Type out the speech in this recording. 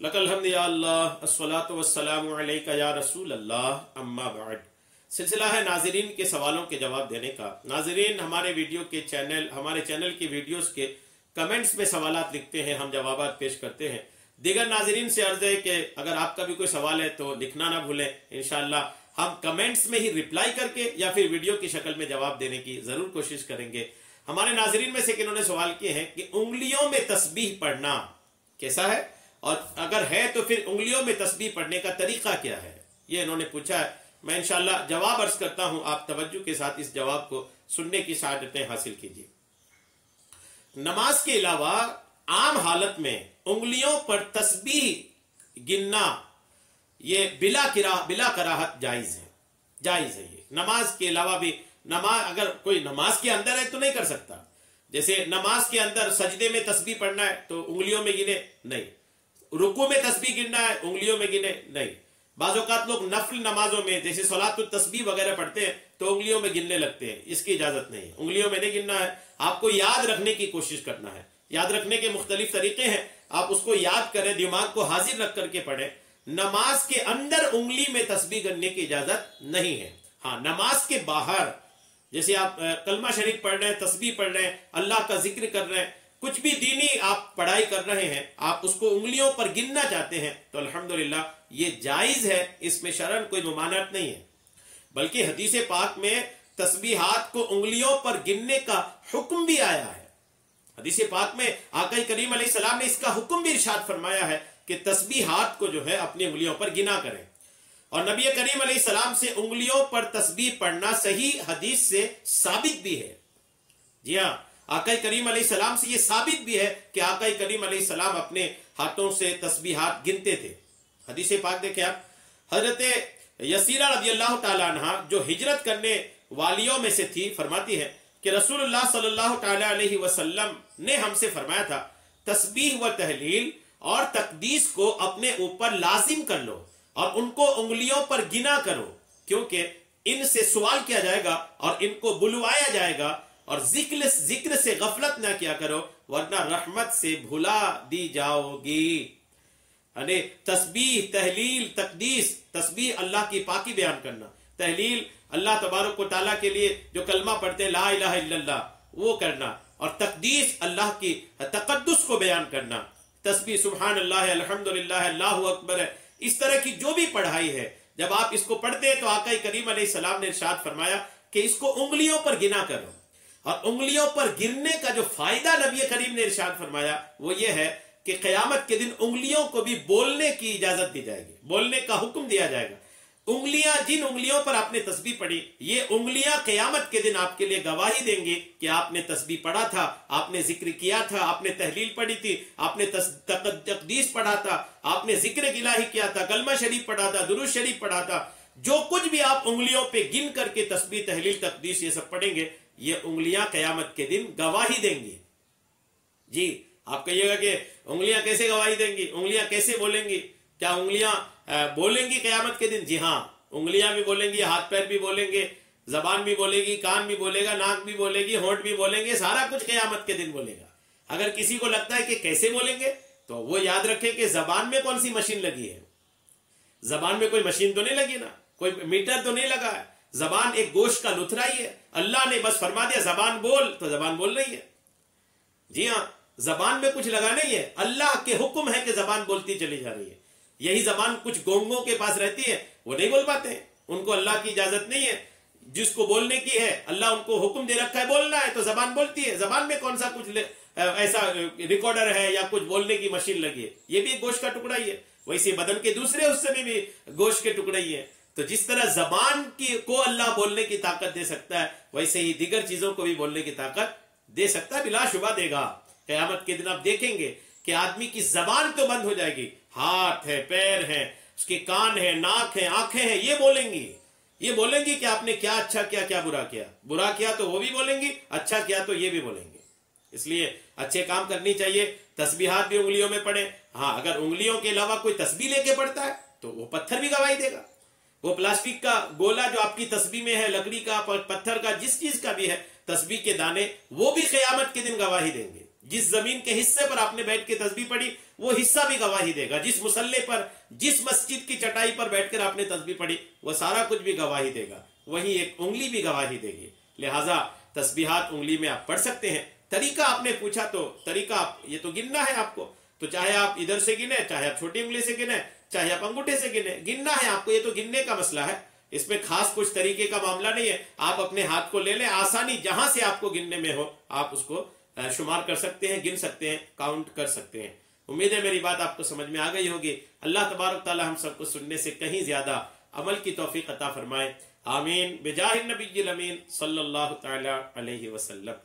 लकल हम्द या अल्लाह अस्सलातु वस्सलामु अलैका या रसूल अल्लाह अम्मा बाद। सिलसिला है नाजरीन के सवालों के जवाब देने का। नाजरीन हमारे चैनल की वीडियोस के कमेंट्स में सवालात लिखते हैं, हम जवाबात पेश करते हैं। दीगर नाजरीन से अर्ज है कि अगर आपका भी कोई सवाल है तो लिखना ना भूलें। इंशाअल्लाह हम कमेंट्स में ही रिप्लाई करके या फिर वीडियो की शक्ल में जवाब देने की ज़रूर कोशिश करेंगे। हमारे नाजरीन में से किन्होंने सवाल किए हैं कि उंगलियों में तस्बीह पढ़ना कैसा है, और अगर है तो फिर उंगलियों में तस्बीह पढ़ने का तरीका क्या है, ये इन्होंने पूछा है। मैं इंशाअल्लाह जवाब अर्ज करता हूं, आप तवज्जो के साथ इस जवाब को सुनने की सआदतें हासिल कीजिए। नमाज के अलावा आम हालत में उंगलियों पर तस्बीह गिनना ये बिला कराहत जायज है। ये नमाज के अलावा भी, नमाज अगर कोई नमाज के अंदर है तो नहीं कर सकता। जैसे नमाज के अंदर सजदे में तस्बीह पढ़ना है तो उंगलियों में गिने नहीं, रुकू में तस्बीह गिनना है उंगलियों में गिने नहीं। बाज़ औक़ात लोग नफल नमाजों में जैसे सलातुत तस्बीह वगैरह पढ़ते हैं तो उंगलियों में गिनने लगते हैं, इसकी इजाजत नहीं है। उंगलियों में नहीं गिनना है, आपको याद रखने की कोशिश करना है। याद रखने के मुख्तलिफ तरीके हैं, आप उसको याद करें, दिमाग को हाजिर रख करके पढ़ें। नमाज के अंदर उंगली में तस्बीह गिनने की इजाजत नहीं है। हाँ, नमाज के बाहर जैसे आप कलमा शरीफ पढ़ रहे हैं, तस्बीह पढ़ रहे हैं, अल्लाह का जिक्र कर रहे हैं, कुछ भी दीनी आप पढ़ाई कर रहे हैं, आप उसको उंगलियों पर गिनना चाहते हैं तो अल्हम्दुलिल्लाह ये जायज है, इसमें शरअन कोई ममानत नहीं है। बल्कि हदीस पाक में तस्बीहात को उंगलियों पर गिनने का हुक्म भी आया है। हदीस पाक में आका करीम अलैहिस्सलाम ने इसका हुक्म भी इरशाद फरमाया है कि तस्बीहात को जो है अपनी उंगलियों पर गिना करें। और नबी करीम अलैहिस्सलाम से उंगलियों पर तस्बीह पढ़ना सही हदीस से साबित भी है। जी हाँ, आका करीम अलैहिस्सलाम से ये साबित भी है कि आका करीम अलैहिस्सलाम अपने हाथों से तस्बीहात गिनते थे। हदीस पाक देखें आप, हजरत यसीरा रज़ियल्लाहु ताला अन्हा जो हिजरत करने वालियों में से थी, फरमाती है कि रसूलुल्लाह सल्लल्लाहु ताला अलैहि वसल्लम ने हमसे फरमाया था, तस्बीह व तहलील और तकदीस को अपने ऊपर लाजिम कर लो और उनको उंगलियों पर गिना करो, क्योंकि इनसे सवाल किया जाएगा और इनको बुलवाया जाएगा। और जिक्र से गफलत ना किया करो वरना रहमत से भुला दी जाओगी। यानी तस्बीह, तहलील, तकदीस, तस्बीह अल्लाह की पाकी बयान करना, तहलील अल्लाह तबारक व तआला के लिए जो कलमा पढ़ते हैं ला इलाहा इल्लल्लाह वो करना, और तकदीस अल्लाह की तकद्दुस को बयान करना। तस्बीह सुभान अल्लाह, अल्हम्दुलिल्लाह, अल्लाहु अकबर है। इस तरह की जो भी पढ़ाई है, जब आप इसको पढ़ते हैं तो आका करीम अलैहिस्सलाम ने इरशाद फरमाया कि इसको उंगलियों पर गिना करो। और उंगलियों पर गिरने का जो फायदा नबी करीम ने इरशाद फरमाया वो ये है कि क़यामत के दिन उंगलियों को भी बोलने की इजाजत दी जाएगी, बोलने का हुक्म दिया जाएगा। उंगलियां, जिन उंगलियों पर आपने तस्बीह पढ़ी, ये उंगलियां क़यामत के दिन आपके लिए गवाही देंगी कि आपने तस्बीह पढ़ा था, आपने जिक्र किया था, आपने तहलील पढ़ी थी, आपने तकदीस पढ़ा था, आपने जिक्र इलाही किया था, कलमा शरीफ पढ़ा था, दुरूद शरीफ पढ़ा था। जो कुछ भी आप उंगलियों पे गिन करके तस्बीह, तहलील, तकदीस ये सब पढ़ेंगे, ये उंगलियां कयामत के दिन गवाही देंगी। जी, आप कहिएगा कि उंगलियां कैसे गवाही देंगी, उंगलियां कैसे बोलेंगी? क्या उंगलियां बोलेंगी कयामत के दिन? जी हाँ, उंगलियां भी बोलेंगी, हाथ पैर भी बोलेंगे, जबान भी बोलेगी, कान भी बोलेगा, नाक भी बोलेगी, होंठ भी बोलेंगे, सारा कुछ कयामत के दिन बोलेगा। अगर किसी को लगता है कि कैसे बोलेंगे तो वो याद रखे कि जबान में कौन सी मशीन लगी है। जबान में कोई मशीन तो नहीं लगी ना, कोई मीटर तो नहीं लगा है। जबान एक गोश्त का लुथरा ही है। अल्लाह ने बस फरमा दिया जबान बोल तो जबान बोल रही है। जी हाँ, जबान में कुछ लगा नहीं है, अल्लाह के हुक्म है कि जबान बोलती चली जा रही है। यही जबान कुछ गोंगों के पास रहती है, वो नहीं बोल पाते हैं, उनको अल्लाह की इजाजत नहीं है। जिसको बोलने की है, अल्लाह उनको हुक्म दे रखा है बोलना है तो जबान बोलती है। जबान में कौन सा कुछ ऐसा रिकॉर्डर है या कुछ बोलने की मशीन लगी है? ये भी एक गोश्त का टुकड़ा ही है। वैसे बदन के दूसरे हिस्से में भी गोश्त के टुकड़े ही है। तो जिस तरह जबान को अल्लाह बोलने की ताकत दे सकता है, वैसे ही दीगर चीजों को भी बोलने की ताकत दे सकता है, बिला शुबा देगा। क़यामत के दिन आप देखेंगे कि आदमी की जबान तो बंद हो जाएगी, हाथ है, पैर है, उसके कान है, नाक है, आंखें हैं, ये बोलेंगी कि आपने क्या अच्छा किया, क्या बुरा किया। बुरा किया तो वो भी बोलेंगी, अच्छा किया तो ये भी बोलेंगे। इसलिए अच्छे काम करनी चाहिए। तस्बीहात भी उंगलियों में पढ़े। हाँ, अगर उंगलियों के अलावा कोई तस्बीह लेके पढ़ता है तो वो पत्थर भी गवाही देगा। वो प्लास्टिक का गोला जो आपकी तस्बीह में है, लकड़ी का, पत्थर का, जिस चीज का भी है, तस्बीह के दाने, वो भी क़यामत के दिन गवाही देंगे। جس زمین کے حصے پر آپ نے بیٹھ کے تسبیح پڑھی وہ حصہ بھی گواہی دے گا، جس مصلے پر، جس مسجد کی چٹائی پر بیٹھ کر آپ نے تسبیح پڑھی وہ سارا کچھ بھی گواہی دے گا، وہیں ایک انگلی بھی گواہی دے گی۔ لہٰذا تسبیحات انگلی میں آپ پڑھ سکتے ہیں۔ طریقہ آپ نے پوچھا تو طریقہ یہ تو گننا ہے آپ کو، تو چاہے آپ ادھر سے گنے، چاہے آپ چھوٹی انگلی سے گنے، چاہے آپ انگوٹھے سے گنے، گننا ہے آپ کو، یہ تو گننے کا مسئلہ ہے، اس میں خاص کچھ طریقے کا معاملہ نہیں ہے۔ آپ اپنے ہاتھ کو لے لیں، آسانی جہاں سے آپ کو گننے میں ہو آپ اس کو شمار کر سکتے ہیں، گن سکتے ہیں، کاؤنٹ کر سکتے ہیں۔ امید ہے میری بات آپ کو سمجھ میں آ گئی ہوگی۔ اللہ تبارک تعالی ہم سب کو سننے سے کہیں زیادہ عمل کی توفیق عطا فرمائے، آمین بجاہ النبی الامین صلی اللہ تعالی علیہ وسلم۔